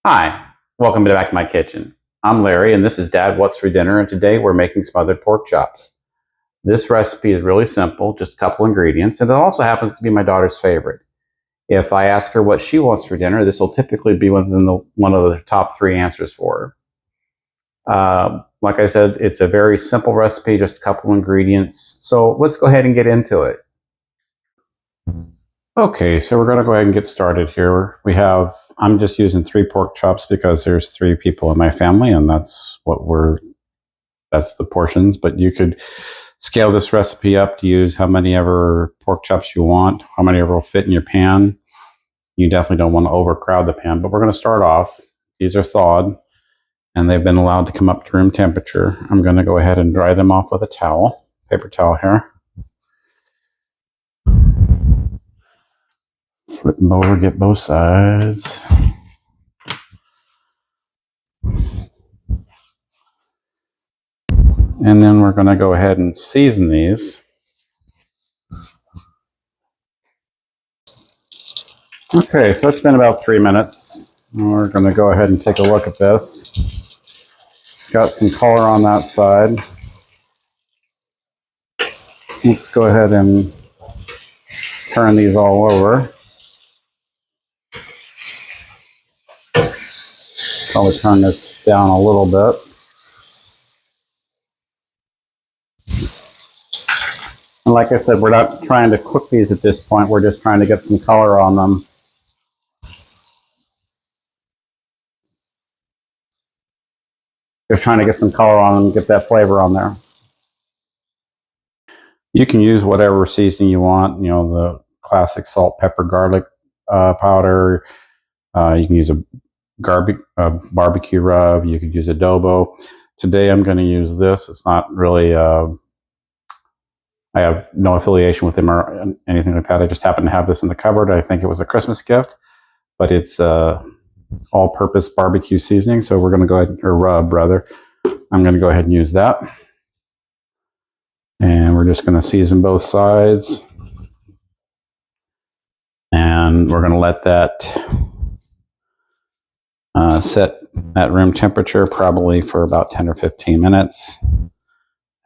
Hi, welcome back to my kitchen. I'm Larry and this is Dad What's for Dinner, and today we're making smothered pork chops. This recipe is really simple, just a couple ingredients, and it also happens to be my daughter's favorite. If I ask her what she wants for dinner, this will typically be one of the top 3 answers for her. Like I said, it's a very simple recipe, just a couple ingredients. So let's go ahead and get into it. Okay, so we're going to go ahead and get started here. I'm just using 3 pork chops because there's 3 people in my family, and that's the portions. But you could scale this recipe up to use how many ever pork chops you want, how many ever will fit in your pan. You definitely don't want to overcrowd the pan, but we're going to start off. These are thawed, and they've been allowed to come up to room temperature. I'm going to go ahead and dry them off with a towel, paper towel here. Flip them over, get both sides. And then we're going to go ahead and season these. Okay, so it's been about 3 minutes. We're going to go ahead and take a look at this. It's got some color on that side. Let's go ahead and turn these all over. Probably turn this down a little bit. And like I said, we're not trying to cook these at this point. We're just trying to get some color on them. Just trying to get some color on them, get that flavor on there. You can use whatever seasoning you want. You know, the classic salt, pepper, garlic powder. You can use a barbecue rub. You could use adobo. Today I'm going to use this. It's not really, I have no affiliation with them or anything like that. I just happen to have this in the cupboard. I think it was a Christmas gift, but it's all-purpose barbecue seasoning. So we're going to go ahead, or rub rather. I'm going to go ahead and use that. And we're just going to season both sides. And we're going to let that set at room temperature probably for about 10 or 15 minutes.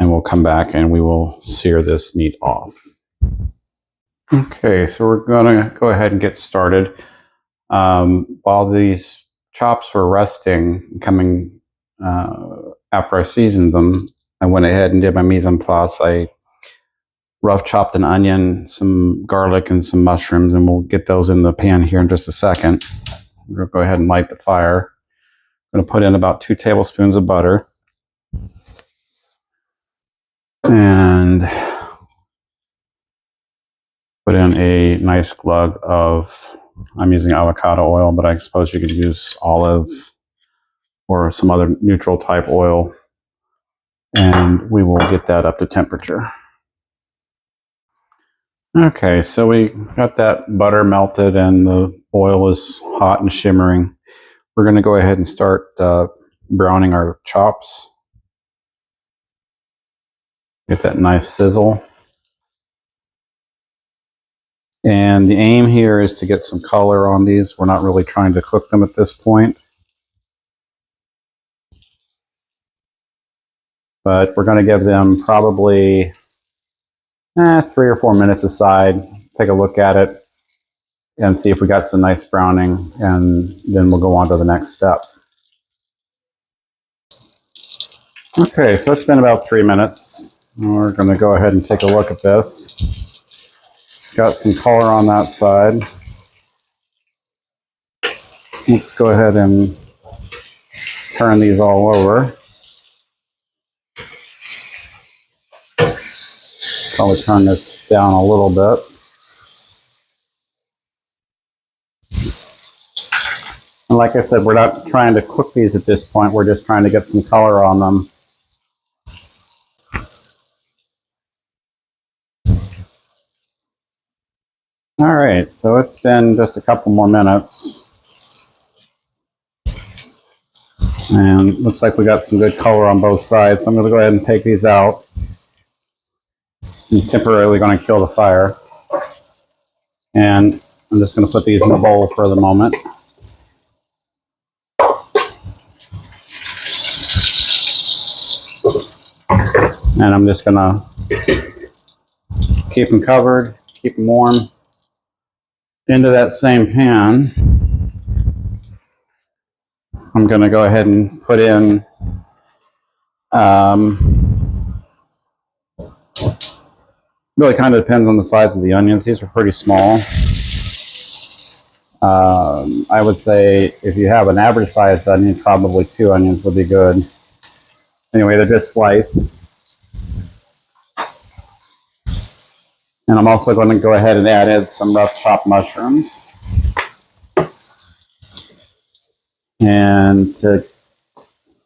And we'll come back and we will sear this meat off. Okay, so we're going to go ahead and get started. While these chops were resting, coming after I seasoned them, I went ahead and did my mise en place. I rough chopped an onion, some garlic, and some mushrooms, and we'll get those in the pan here in just a second. We're going to go ahead and light the fire. I'm going to put in about 2 tablespoons of butter. And put in a nice glug of, I'm using avocado oil, but I suppose you could use olive or some other neutral type oil. And we will get that up to temperature. Okay, so we got that butter melted and the oil is hot and shimmering. We're going to go ahead and start browning our chops. Get that nice sizzle. And the aim here is to get some color on these. We're not really trying to cook them at this point. But we're going to give them probably 3 or 4 minutes aside. Take a look at it and see if we got some nice browning, and then we'll go on to the next step. Okay, so it's been about 3 minutes. We're going to go ahead and take a look at this. It's got some color on that side. Let's go ahead and turn these all over. Probably turn this down a little bit. And like I said, we're not trying to cook these at this point. We're just trying to get some color on them. All right, so it's been just a couple more minutes. And looks like we got some good color on both sides. So I'm going to go ahead and take these out. I'm temporarily going to kill the fire. And I'm just going to put these in a bowl for the moment. And I'm just gonna keep them covered, keep them warm. Into that same pan, I'm gonna go ahead and put in really kind of depends on the size of the onions. These are pretty small. I would say if you have an average sized onion, probably 2 onions would be good. Anyway, they're just sliced. And I'm also going to go ahead and add in some rough chopped mushrooms. And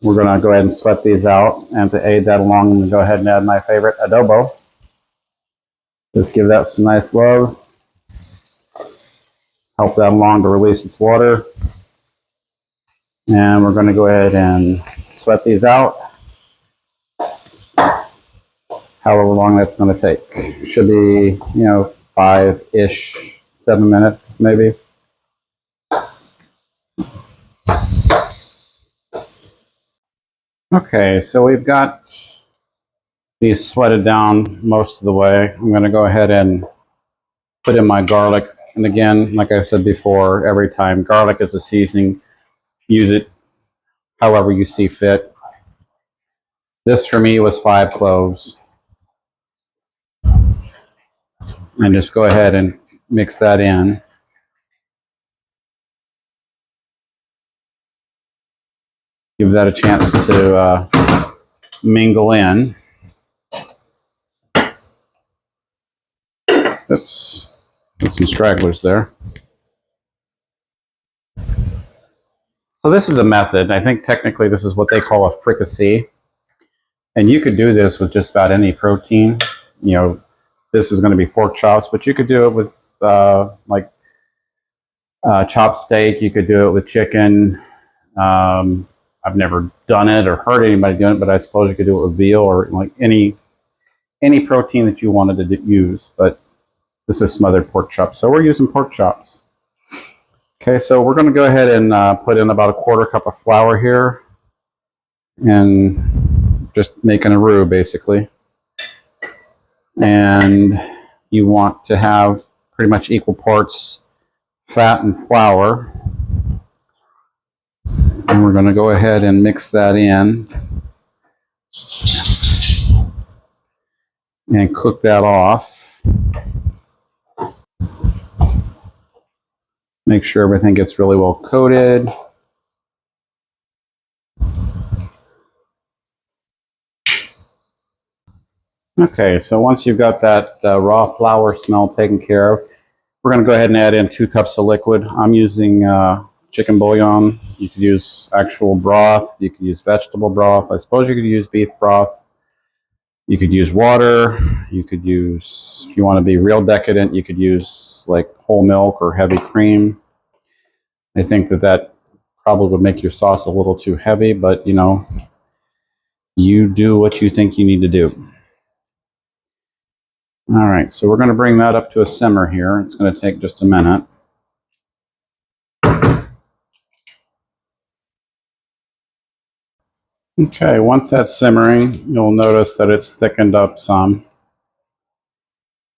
we're going to go ahead and sweat these out. And to aid that along, I'm going to go ahead and add my favorite adobo. Just give that some nice love. Help that along to release its water. And we're going to go ahead and sweat these out. However long that's going to take. Should be, 5-ish, 7 minutes maybe. Okay, so we've got these sweated down most of the way. I'm going to go ahead and put in my garlic. And again, like I said before, every time, garlic is a seasoning. Use it however you see fit. This for me was 5 cloves. And just go ahead and mix that in. Give that a chance to mingle in. Oops, got some stragglers there. So this is a method. I think technically this is what they call a fricassee. And you could do this with just about any protein. This is going to be pork chops, but you could do it with chopped steak. You could do it with chicken. I've never done it or heard anybody doing it, but I suppose you could do it with veal or like any protein that you wanted to use. But this is smothered pork chops, so we're using pork chops. Okay, so we're going to go ahead and put in about a 1/4 cup of flour here, and just making a roux basically. And you want to have pretty much equal parts fat and flour. And we're going to go ahead and mix that in and cook that off. Make sure everything gets really well coated. Okay, so once you've got that raw flour smell taken care of, we're going to go ahead and add in 2 cups of liquid. I'm using chicken bouillon. You could use actual broth. You could use vegetable broth. I suppose you could use beef broth. You could use water. You could use, if you want to be real decadent, you could use like whole milk or heavy cream. I think that probably would make your sauce a little too heavy, but you do what you think you need to do. All right, so we're going to bring that up to a simmer here. It's going to take just a minute. Okay, once that's simmering, you'll notice that it's thickened up some.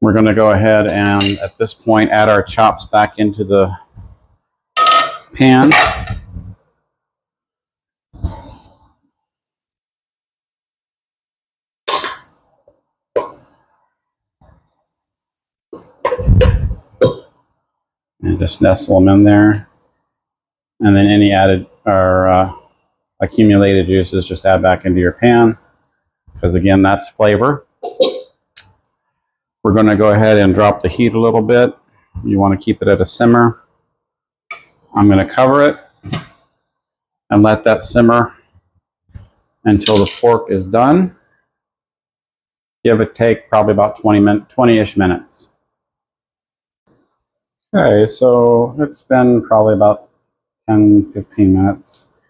We're going to go ahead and, at this point, add our chops back into the pan. And just nestle them in there. And then any added or accumulated juices, just add back into your pan. Because again, that's flavor. We're going to go ahead and drop the heat a little bit. You want to keep it at a simmer. I'm going to cover it and let that simmer until the pork is done. Give it take probably about 20-ish minutes. Okay, so it's been probably about 10-15 minutes.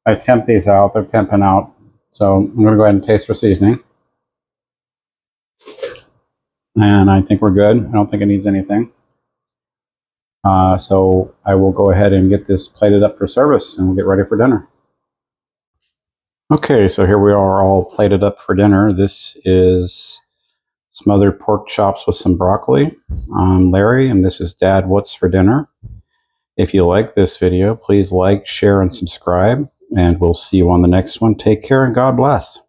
I temp these out. They're temping out. So I'm going to go ahead and taste for seasoning. And I think we're good. I don't think it needs anything. So I will go ahead and get this plated up for service, and we'll get ready for dinner. Okay, so here we are all plated up for dinner. This is smothered pork chops with some broccoli. I'm Larry, and this is Dad, What's for Dinner? If you like this video, please like, share, and subscribe, and we'll see you on the next one. Take care, and God bless.